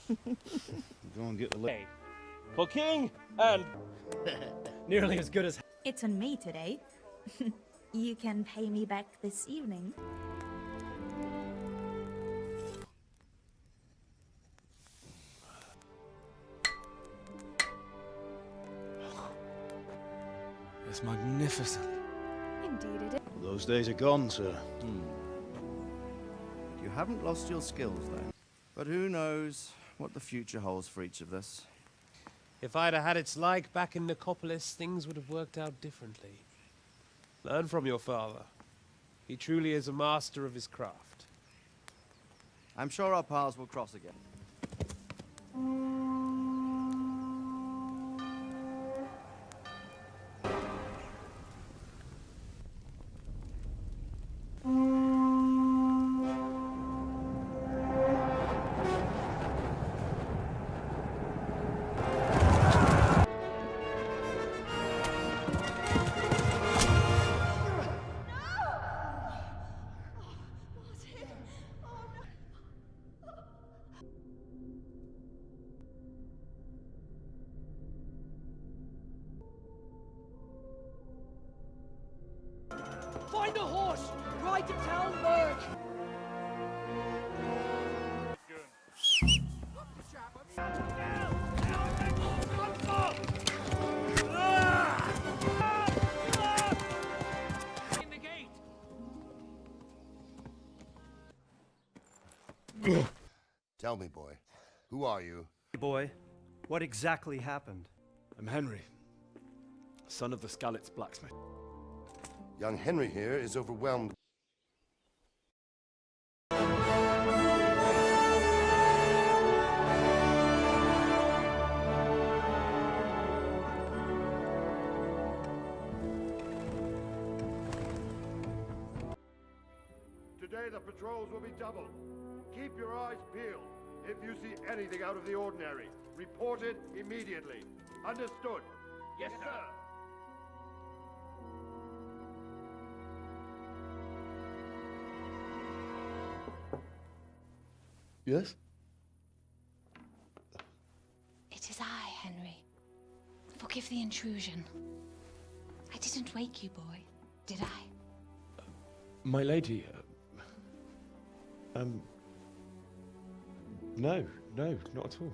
Go and get the lay. For king and nearly as good as. It's on me today. You can pay me back this evening. It's magnificent. Indeed it is. Those days are gone, sir. You haven't lost your skills, then. But who knows what the future holds for each of us. If I'd have had its like back in Nicopolis, things would have worked out differently. Learn from your father. He truly is a master of his craft. I'm sure our paths will cross again. Find a horse! Ride to Tальмберга! In the gate! Tell me, boy, who are you? Boy, what exactly happened? I'm Henry, son of the Scalic's blacksmith. Young Henry here is overwhelmed. Today the patrols will be doubled. Keep your eyes peeled. If you see anything out of the ordinary, report it immediately. Understood? Yes, sir. Yes? It is I, Henry. Forgive the intrusion. I didn't wake you, boy, did I? My lady, no, not at all.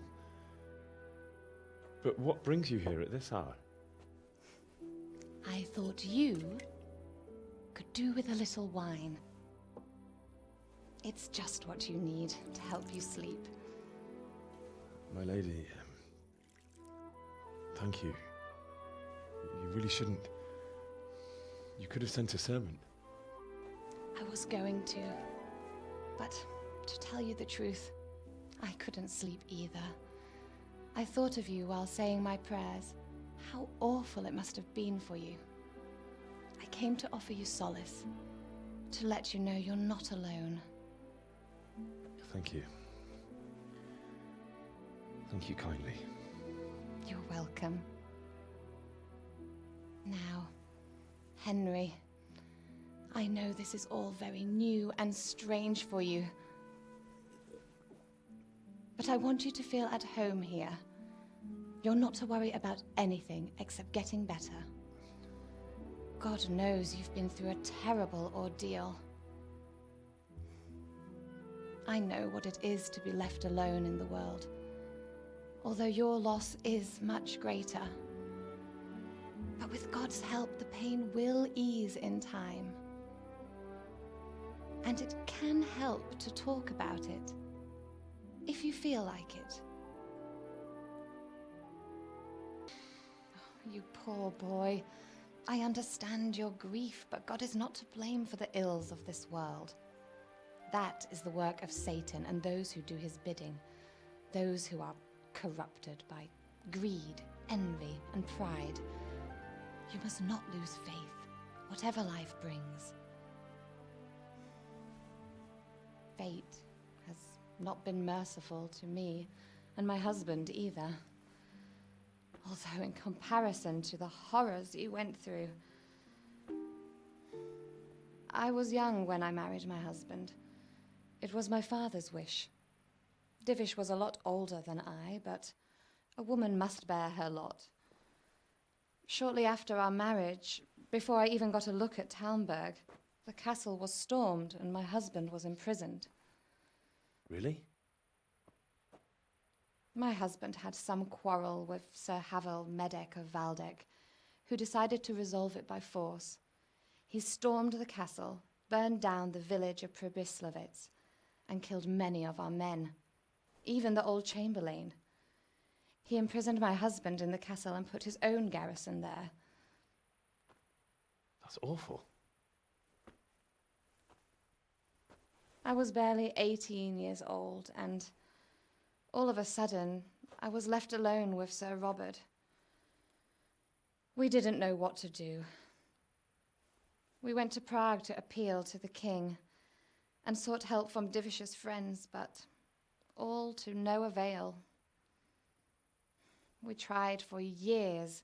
But what brings you here at this hour? I thought you could do with a little wine. It's just what you need to help you sleep. My lady, thank you. You really shouldn't. You could have sent a servant. I was going to, but to tell you the truth, I couldn't sleep either. I thought of you while saying my prayers. How awful it must have been for you. I came to offer you solace, to let you know you're not alone. Thank you. Thank you kindly. You're welcome. Now, Henry, I know this is all very new and strange for you, but I want you to feel at home here. You're not to worry about anything except getting better. God knows you've been through a terrible ordeal. I know what it is to be left alone in the world, although your loss is much greater. But with God's help, the pain will ease in time. And it can help to talk about it, if you feel like it. Oh, you poor boy. I understand your grief, but God is not to blame for the ills of this world. That is the work of Satan and those who do his bidding, those who are corrupted by greed, envy, and pride. You must not lose faith, whatever life brings. Fate has not been merciful to me, and my husband either. Although in comparison to the horrors you went through. I was young when I married my husband. It was my father's wish. Divish was a lot older than I, but a woman must bear her lot. Shortly after our marriage, before I even got a look at Tальмберга, the castle was stormed and my husband was imprisoned. Really? My husband had some quarrel with Sir Havel Medek of Valdek, who decided to resolve it by force. He stormed the castle, burned down the village of Pribyslavitz, and killed many of our men, even the old chamberlain. He imprisoned my husband in the castle and put his own garrison there. That's awful. I was barely 18 years old, and all of a sudden, I was left alone with Sir Robert. We didn't know what to do. We went to Prague to appeal to the king and sought help from Divish's friends, but all to no avail. We tried for years,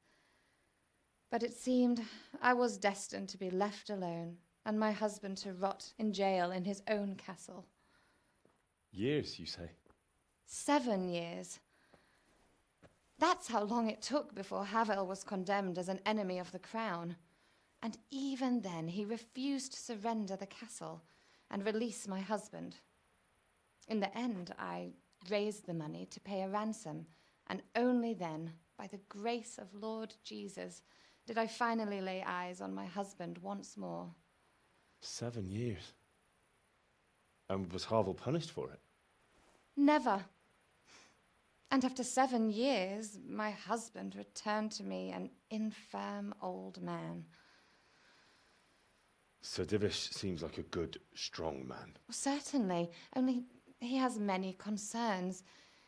but it seemed I was destined to be left alone and my husband to rot in jail in his own castle. Years, you say? 7 years. That's how long it took before Havel was condemned as an enemy of the crown. And even then, he refused to surrender the castle and release my husband. In the end, I raised the money to pay a ransom, and only then, by the grace of Lord Jesus, did I finally lay eyes on my husband once more. 7 years. And was Havel punished for it? Never. And after 7 years, my husband returned to me an infirm old man. Sir Divish seems like a good, strong man. Certainly, only he has many concerns.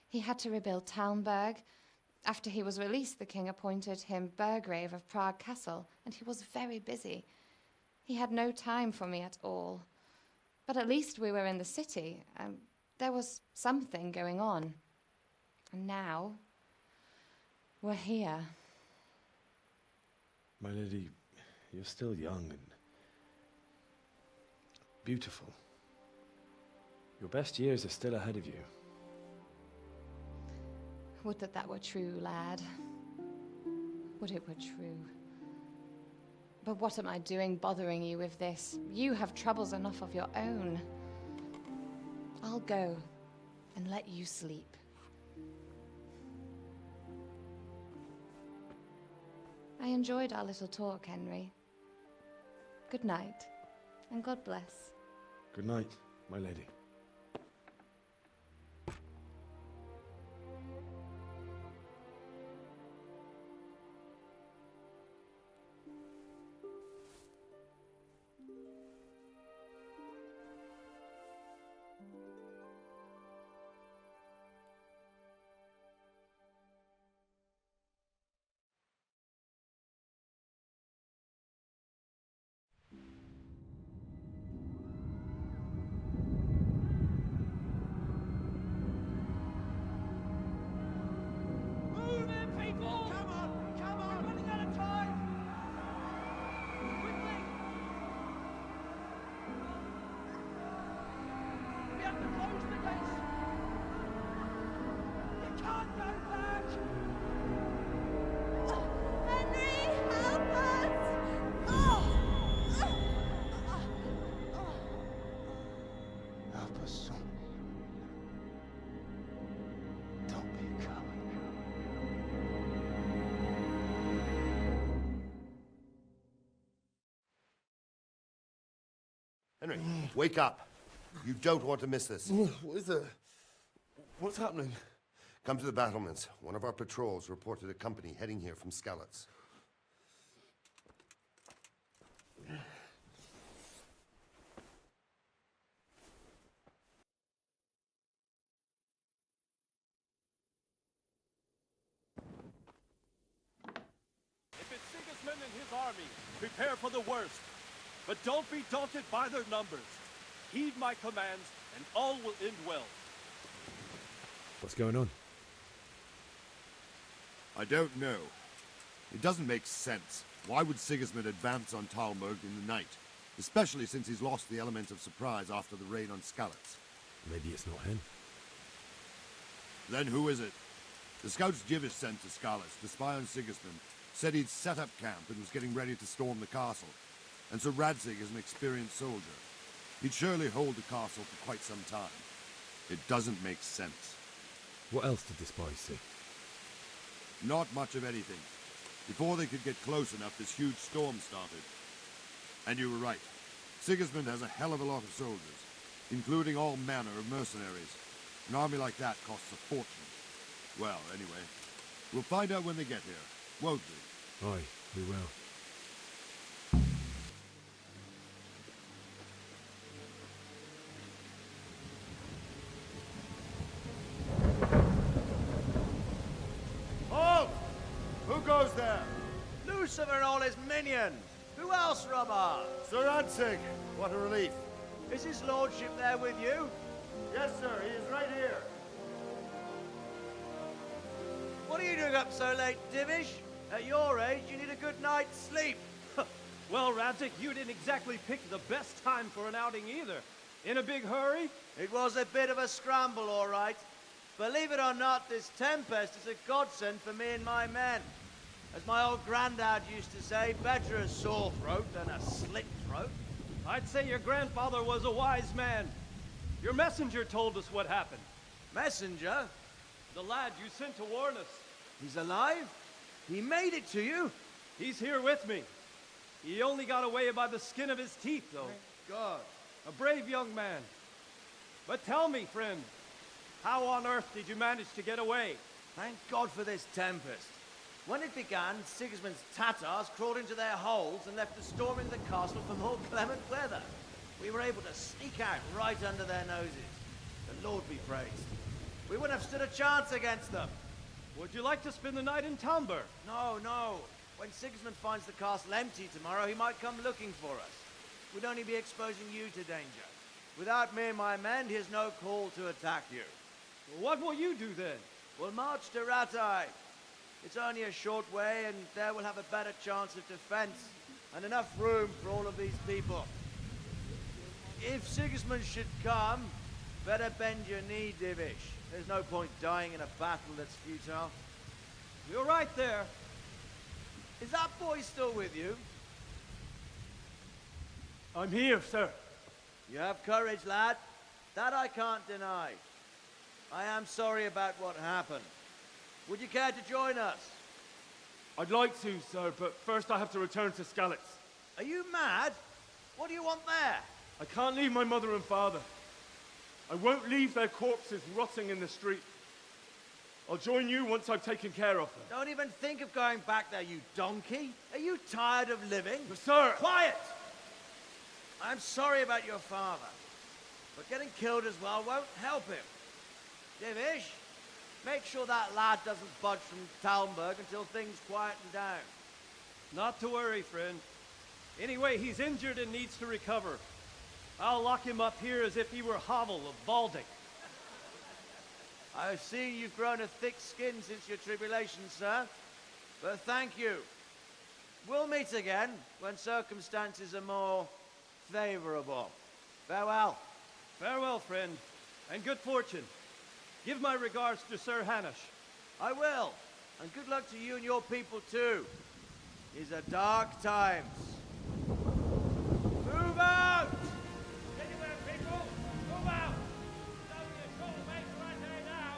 He had to rebuild Tальмберга. After he was released, the king appointed him Burgrave of Prague Castle, and he was very busy. He had no time for me at all. But at least we were in the city, and there was something going on. And now, we're here. My lady, you're still young and beautiful. Your best years are still ahead of you. Would that that were true, lad. Would it were true. But what am I doing bothering you with this? You have troubles enough of your own. I'll go and let you sleep. I enjoyed our little talk, Henry. Good night, and God bless. Good night, my lady. Henry, wake up. You don't want to miss this. What is it? What's happening? Come to the battlements. One of our patrols reported a company heading here from Skalitz. If it's Sigismund and his army, prepare for the worst. But don't be daunted by their numbers. Heed my commands, and all will end well. What's going on? I don't know. It doesn't make sense. Why would Sigismund advance on Tальмберга in the night? Especially since he's lost the element of surprise after the raid on Skalitz. Maybe it's not him. Then who is it? The scouts Jivis sent to Scalise to spy on Sigismund said he'd set up camp and was getting ready to storm the castle. And Sir Radzig is an experienced soldier. He'd surely hold the castle for quite some time. It doesn't make sense. What else did the spies see? Not much of anything. Before they could get close enough, this huge storm started. And you were right. Sigismund has a hell of a lot of soldiers, including all manner of mercenaries. An army like that costs a fortune. Well, anyway, we'll find out when they get here, won't we? Aye, we will. Halt! Who goes there? Lucifer and all his minions. Who else, Robber? Sir Radzig. What a relief. Is his lordship there with you? Yes, sir. He is right here. What are you doing up so late, Divish? At your age, you need a good night's sleep. Well, Radzig, you didn't exactly pick the best time for an outing either. In a big hurry? It was a bit of a scramble, all right. Believe it or not, this tempest is a godsend for me and my men. As my old granddad used to say, better a sore throat than a slit throat. I'd say your grandfather was a wise man. Your messenger told us what happened. Messenger? The lad you sent to warn us. He's alive? He made it to you? He's here with me. He only got away by the skin of his teeth, though. Thank God. A brave young man. But tell me, friend, how on earth did you manage to get away? Thank God for this tempest. When it began, Sigismund's Tatars crawled into their holes and left us storming the castle for more clement weather. We were able to sneak out right under their noses. The Lord be praised. We wouldn't have stood a chance against them. Would you like to spend the night in Tальмберга? No, no. When Sigismund finds the castle empty tomorrow, he might come looking for us. We'd only be exposing you to danger. Without me and my men, he has no call to attack you. Well, what will you do then? We'll march to Rattay. It's only a short way, and there we'll have a better chance of defense and enough room for all of these people. If Sigismund should come, better bend your knee, Divish. There's no point dying in a battle that's futile. You're right there. Is that boy still with you? I'm here, sir. You have courage, lad. That I can't deny. I am sorry about what happened. Would you care to join us? I'd like to, sir, but first I have to return to Skalitz. Are you mad? What do you want there? I can't leave my mother and father. I won't leave their corpses rotting in the street. I'll join you once I've taken care of them. Don't even think of going back there, you donkey. Are you tired of living? But sir! Quiet! I'm sorry about your father, but getting killed as well won't help him. Divish, make sure that lad doesn't budge from Tальмберга until things quieten down. Not to worry, friend. Anyway, he's injured and needs to recover. I'll lock him up here as if he were Havel of Baltic. I've seen you've grown a thick skin since your tribulation, sir. But thank you. We'll meet again when circumstances are more favorable. Farewell. Farewell, friend, and good fortune. Give my regards to Sir Hanush. I will. And good luck to you and your people, too. These are dark times. Move out! Anywhere, people! Move out! It's only a short way to Rattay now!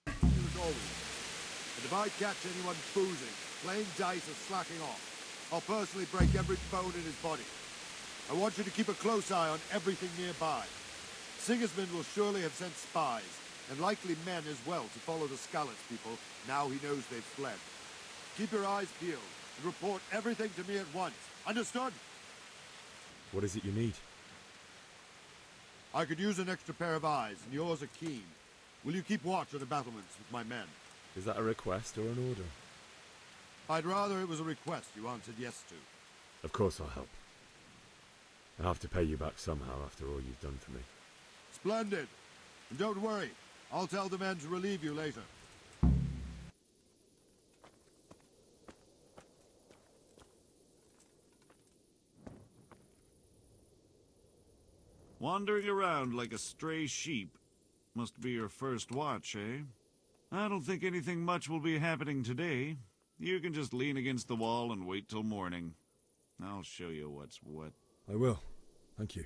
As always. And if I catch anyone boozing, playing dice or slacking off, I'll personally break every bone in his body. I want you to keep a close eye on everything nearby. Sigismund will surely have sent spies, and likely men as well, to follow the Scalits people now he knows they've fled. Keep your eyes peeled, and report everything to me at once. Understood? What is it you need? I could use an extra pair of eyes, and yours are keen. Will you keep watch on the battlements with my men? Is that a request or an order? I'd rather it was a request you answered yes to. Of course I'll help. I have to pay you back somehow after all you've done for me. Splendid. And don't worry, I'll tell the men to relieve you later. Wandering around like a stray sheep. Must be your first watch, eh? I don't think anything much will be happening today. You can just lean against the wall and wait till morning. I'll show you what's what. I will. Thank you.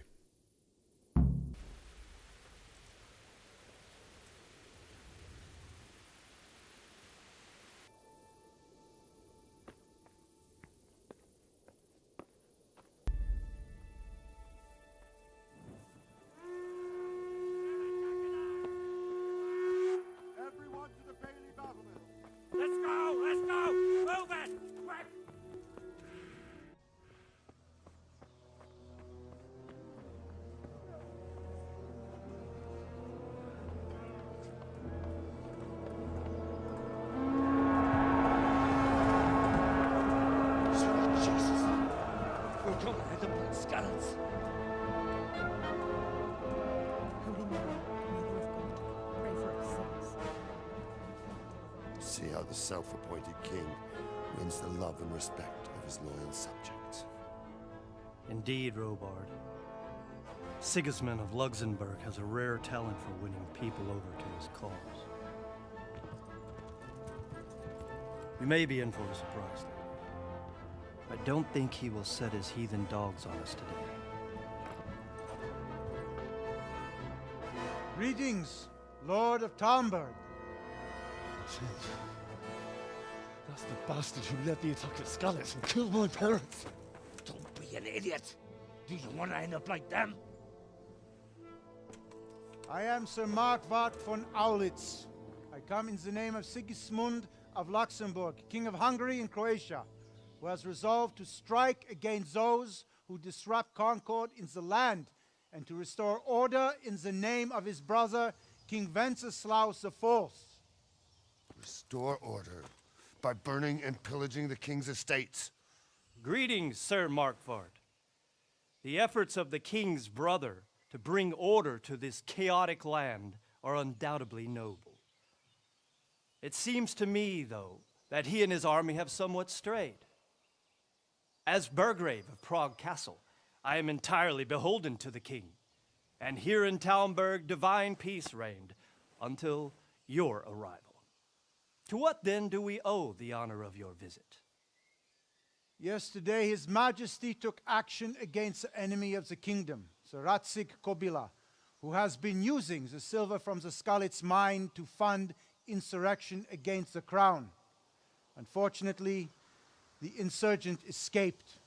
Everyone to the Bailey Battlement. Let's go! Let's go! Move it! Quick! Sweet Jesus. We're coming at the blood Skalitz. Holy Mary, Mother of God, pray for us sinners. See how the self-appointed king wins the love and respect of his loyal subjects. Indeed, Robard. Sigismund of Luxembourg has a rare talent for winning people over to his cause. We may be in for a surprise, though. I don't think he will set his heathen dogs on us today. Greetings, Lord of Tальмберга. That's the bastard who led the attack at Scalise and killed my parents. Don't be an idiot. Do you want to end up like them? I am Sir Markwart von Aulitz. I come in the name of Sigismund of Luxembourg, King of Hungary and Croatia, who has resolved to strike against those who disrupt concord in the land and to restore order in the name of his brother, King Wenceslaus IV. Restore order by burning and pillaging the king's estates. Greetings, Sir Markwart. The efforts of the king's brother to bring order to this chaotic land are undoubtedly noble. It seems to me, though, that he and his army have somewhat strayed. As Burgrave of Prague Castle, I am entirely beholden to the king, and here in Tальмберг divine peace reigned until your arrival. To what then do we owe the honor of your visit? Yesterday, His Majesty took action against the enemy of the kingdom, Sir Radzig Kobyla, who has been using the silver from the Skalitz mine to fund insurrection against the crown. Unfortunately, the insurgent escaped.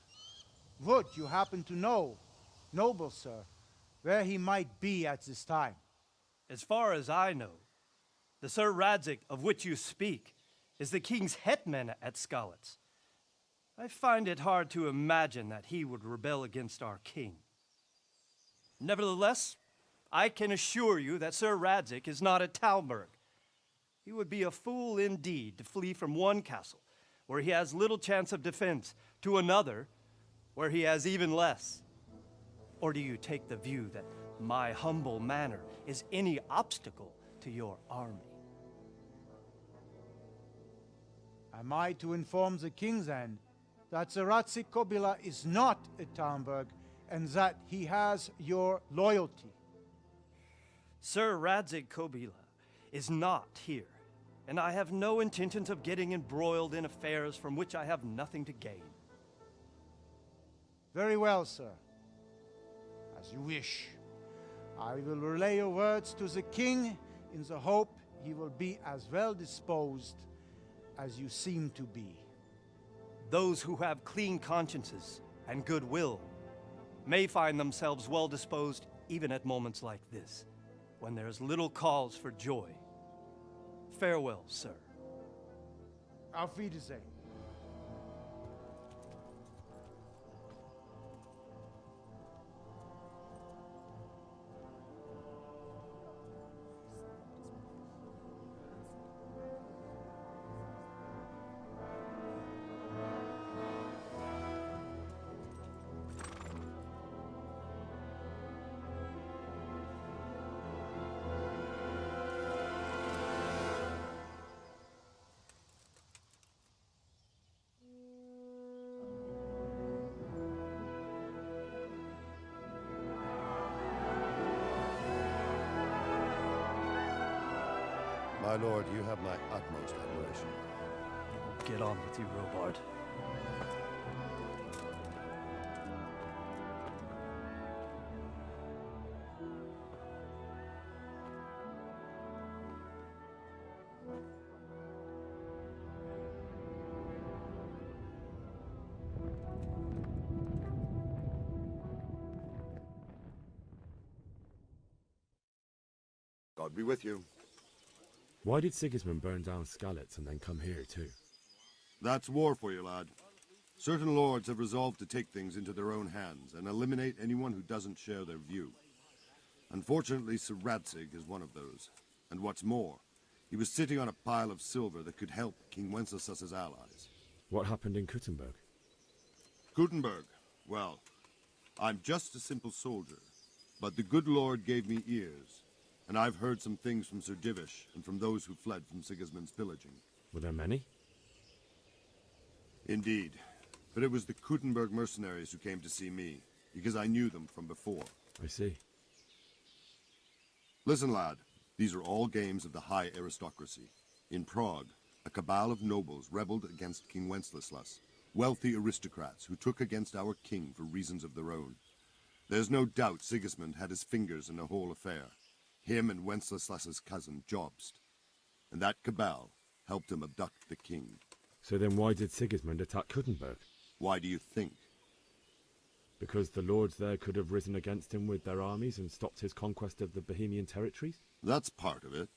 Would you happen to know, noble sir, where he might be at this time? As far as I know, the Sir Radzig of which you speak is the king's hetman at Skalitz. I find it hard to imagine that he would rebel against our king. Nevertheless, I can assure you that Sir Radzig is not at Tальмберg. He would be a fool indeed to flee from one castle, where he has little chance of defense, to another, where he has even less. Or do you take the view that my humble manner is any obstacle to your army? Am I to inform the king then that Sir Radzig Kobyla is not at Tальмберg and that he has your loyalty? Sir Radzig Kobyla is not here, and I have no intentions of getting embroiled in affairs from which I have nothing to gain. Very well, sir. As you wish. I will relay your words to the king in the hope he will be as well disposed as you seem to be. Those who have clean consciences and goodwill may find themselves well disposed even at moments like this, when there is little cause for joy. Farewell, sir. Auf Wiedersehen. My lord, you have my utmost admiration. Get on with you, Robard. God be with you. Why did Sigismund burn down Skalitz and then come here too? That's war for you, lad. Certain lords have resolved to take things into their own hands and eliminate anyone who doesn't share their view. Unfortunately, Sir Radzig is one of those. And what's more, he was sitting on a pile of silver that could help King Wenceslas's allies. What happened in Kuttenberg? Kuttenberg? Well, I'm just a simple soldier, but the good Lord gave me ears, and I've heard some things from Sir Divish and from those who fled from Sigismund's pillaging. Were there many? Indeed, but it was the Kuttenberg mercenaries who came to see me, because I knew them from before. I see. Listen, lad, these are all games of the high aristocracy. In Prague, a cabal of nobles rebelled against King Wenceslas, wealthy aristocrats who took against our king for reasons of their own. There's no doubt Sigismund had his fingers in the whole affair. Him and Wenceslas's cousin, Jobst. And that cabal helped him abduct the king. So then why did Sigismund attack Kuttenberg? Why do you think? Because the lords there could have risen against him with their armies and stopped his conquest of the Bohemian territories? That's part of it.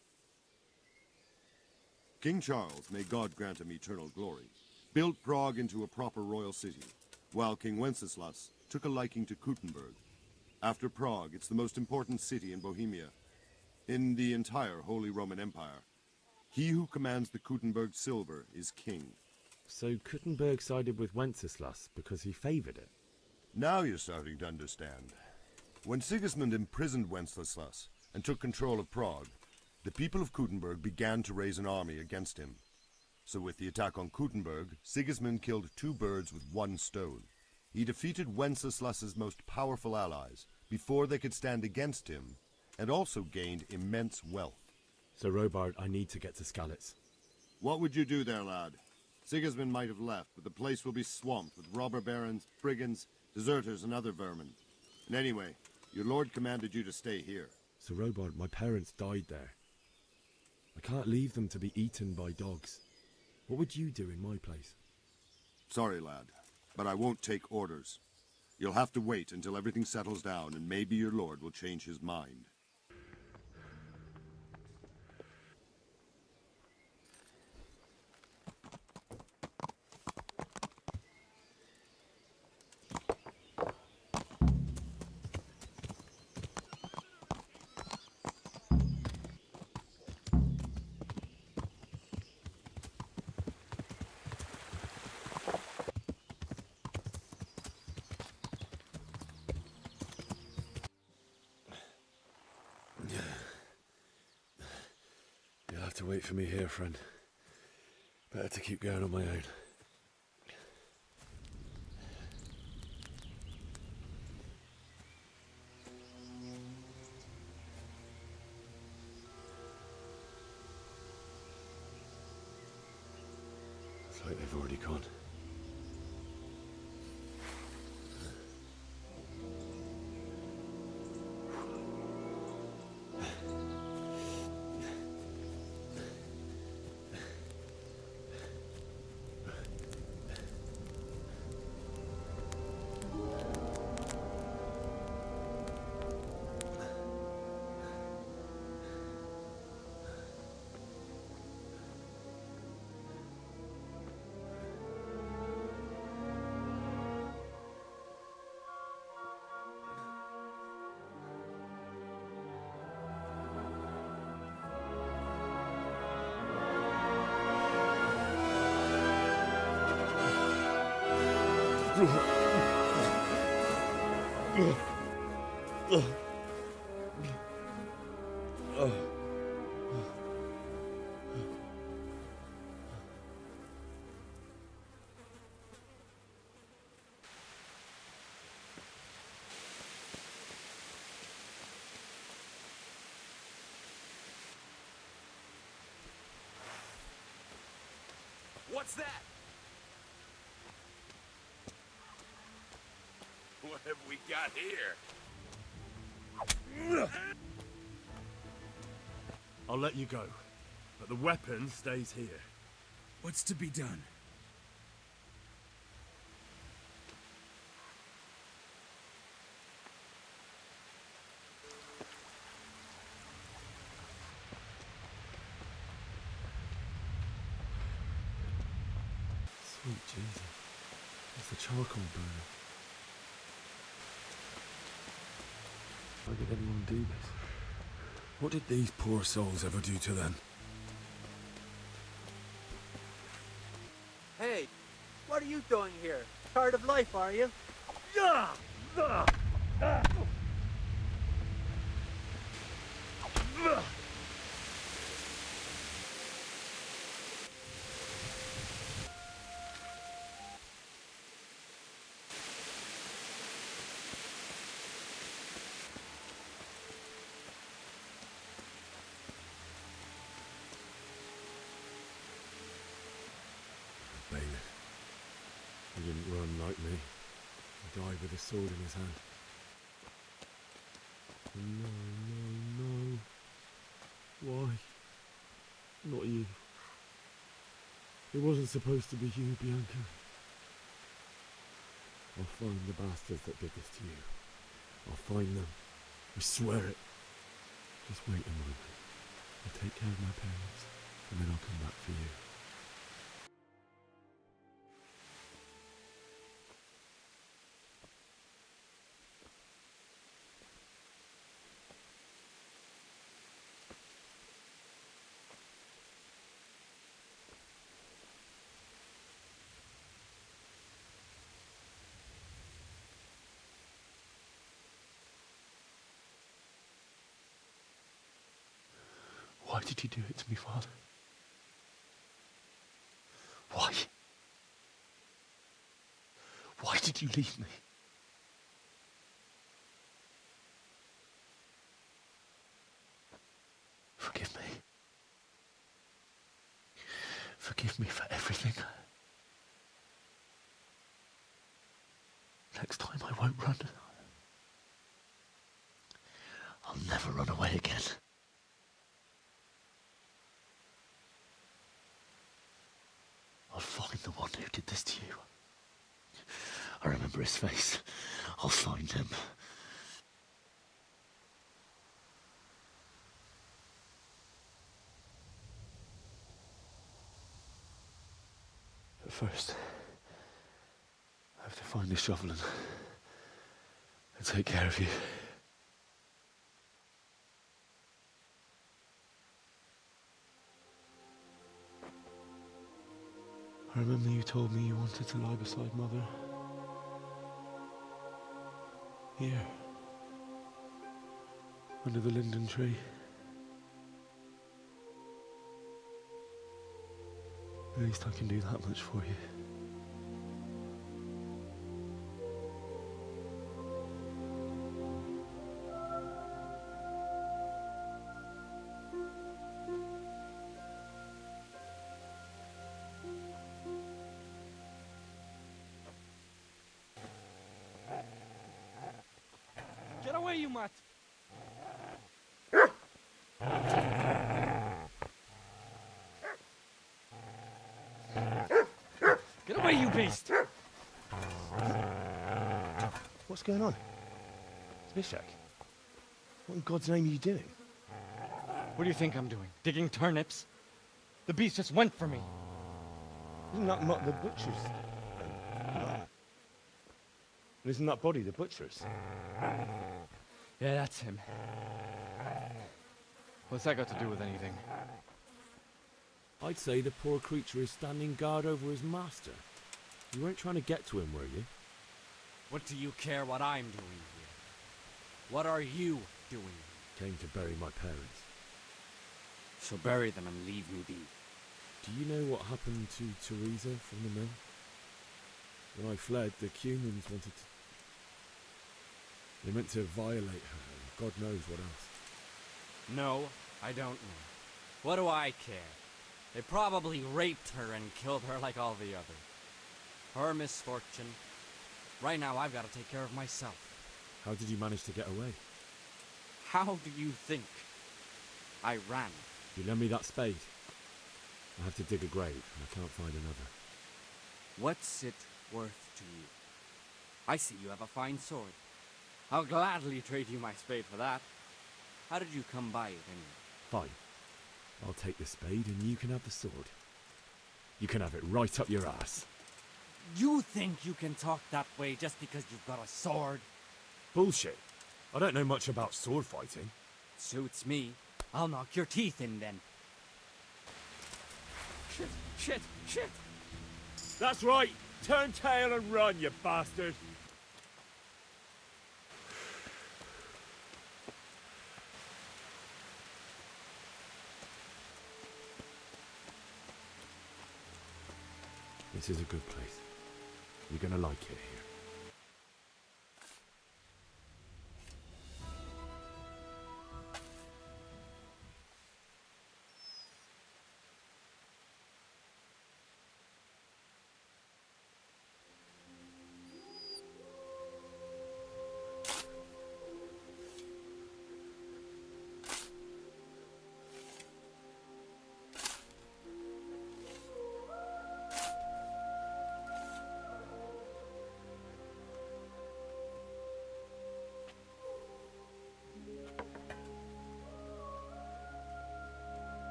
King Charles, may God grant him eternal glory, built Prague into a proper royal city, while King Wenceslas took a liking to Kuttenberg. After Prague, it's the most important city in Bohemia, in the entire Holy Roman Empire. He who commands the Kuttenberg silver is king. So Kuttenberg sided with Wenceslas because he favoured it? Now you're starting to understand. When Sigismund imprisoned Wenceslas and took control of Prague, the people of Kuttenberg began to raise an army against him. So with the attack on Kuttenberg, Sigismund killed two birds with one stone. He defeated Wenceslas's most powerful allies before they could stand against him, and also gained immense wealth. So Robard, I need to get to Skalitz. What would you do there, lad? Sigismund might have left, but the place will be swamped with robber barons, brigands, deserters, and other vermin. And anyway, your lord commanded you to stay here. So Robard, my parents died there. I can't leave them to be eaten by dogs. What would you do in my place? Sorry, lad, but I won't take orders. You'll have to wait until everything settles down, and maybe your lord will change his mind. You'll have to wait for me here, friend. Better to keep going on my own. It's like they've already gone. What's that? What have we got here? I'll let you go, but the weapon stays here. What's to be done? Sweet Jesus. It's the charcoal burner. Why did anyone do this? What did these poor souls ever do to them? Hey, what are you doing here? Tired of life, are you? Bailiff. He didn't run like me. He died with a sword in his hand. No, no, no. Why? Not you. It wasn't supposed to be you, Bianca. I'll find the bastards that did this to you. I'll find them. I swear it. Just wait a moment. I'll take care of my parents, and then I'll come back for you. Why did you do it to me, Father? Why? Why did you leave me? Forgive me. Forgive me for everything. Next time I won't run. I'll never run away again. I'll find the one who did this to you. I remember his face. I'll find him. But first, I have to find the shovel and take care of you. I remember you told me you wanted to lie beside Mother. Here. Under the linden tree. At least I can do that much for you. Get away, you mutt! Get away, you beast! What's going on? Bishak? What in God's name are you doing? What do you think I'm doing? Digging turnips? The beast just went for me. Isn't that not the butcher's? Isn't that body the butcher's? Yeah, that's him. What's that got to do with anything? I'd say the poor creature is standing guard over his master. You weren't trying to get to him, were you? What do you care what I'm doing here? What are you doing? Came to bury my parents. So bury them and leave me be. Do you know what happened to Teresa from the mill? When I fled, the Cumans wanted to... They meant to violate her, and God knows what else. No, I don't know. What do I care? They probably raped her and killed her like all the others. Her misfortune. Right now, I've got to take care of myself. How did you manage to get away? How do you think? I ran. You lend me that spade? I have to dig a grave, and I can't find another. What's it worth to you? I see you have a fine sword. I'll gladly trade you my spade for that. How did you come by it anyway? Fine. I'll take the spade and you can have the sword. You can have it right up your ass. You think you can talk that way just because you've got a sword? Bullshit. I don't know much about sword fighting. Suits me. I'll knock your teeth in then. Shit, shit, shit! That's right. Turn tail and run, you bastard. This is a good place. You're gonna like it here.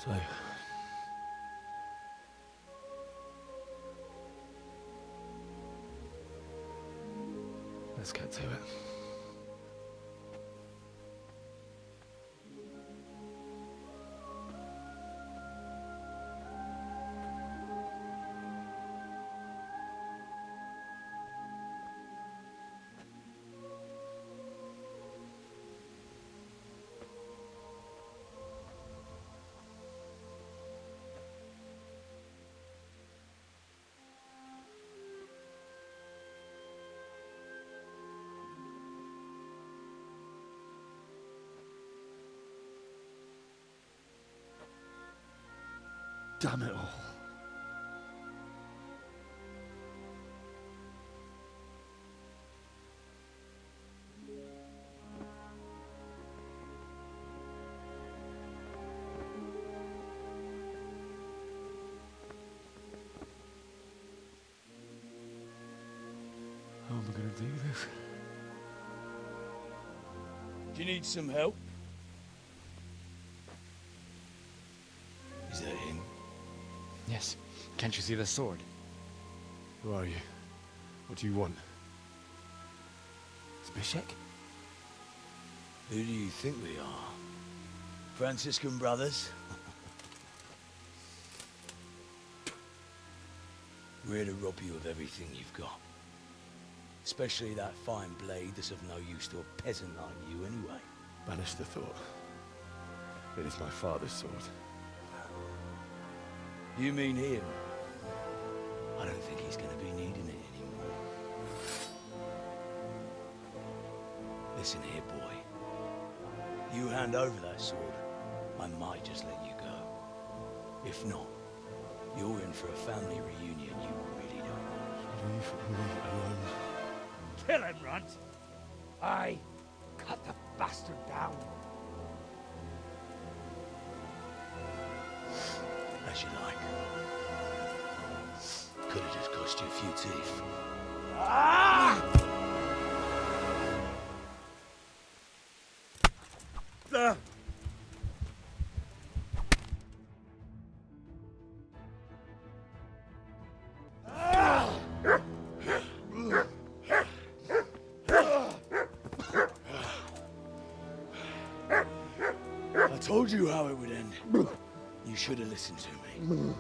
So, let's get to it. Damn it all. How am I going to do this? Do you need some help? Is that him? Yes. Can't you see the sword? Who are you? What do you want? Zbyszek? Who do you think we are? Franciscan brothers? We're here to rob you of everything you've got. Especially that fine blade that's of no use to a peasant like you anyway. Banish the thought. It is my father's sword. You mean him? I don't think he's going to be needing it anymore. Listen here, boy. You hand over that sword, I might just let you go. If not, you're in for a family reunion you really don't want. Leave me alone. Kill him, Runt! Aye, cut the bastard down. As you like. Could have just cost you a few teeth. Ah! I told you how it would end. You should have listened to me.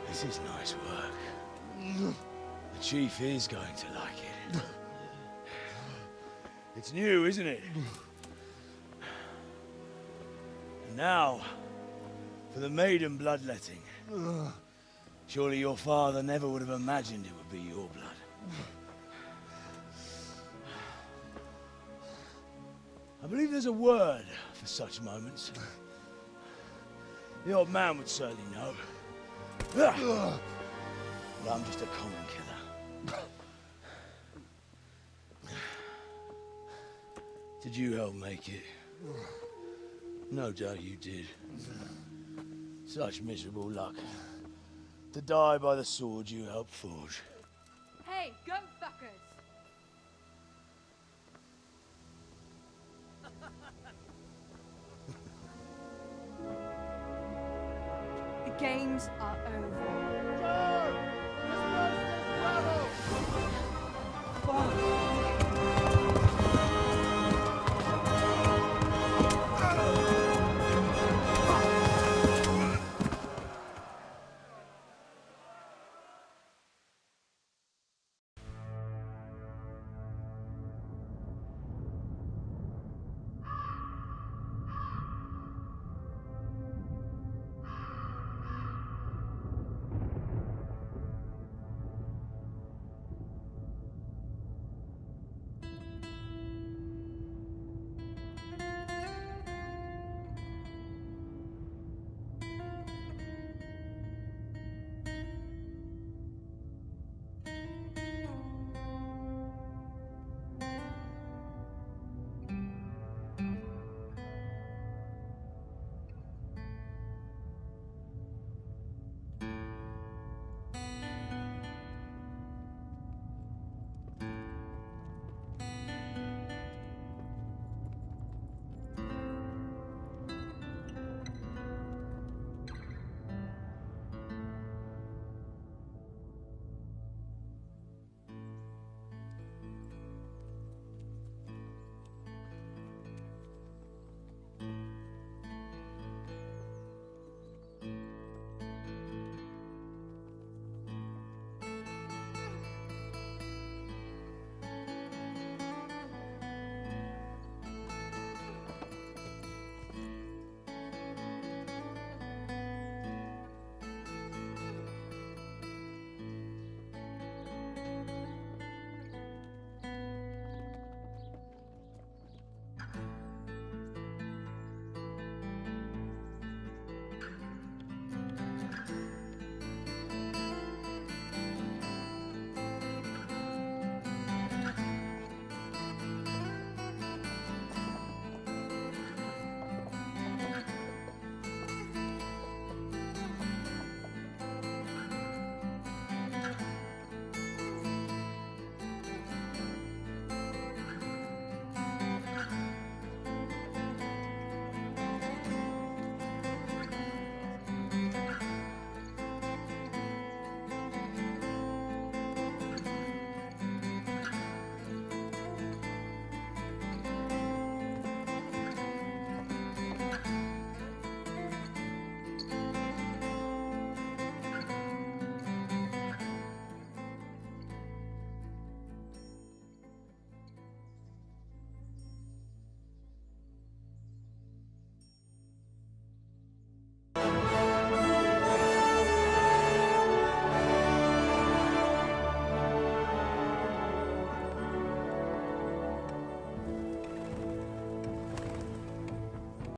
This is nice work. The chief is going to like it. It's new, isn't it? And now, for the maiden bloodletting. Surely your father never would have imagined it would be your blood. I believe there's a word for such moments. The old man would certainly know. But I'm just a common killer. Did you help make it? No doubt you did. Such miserable luck. To die by the sword you helped forge. Hey, go fuckers! The games are over. Fuck!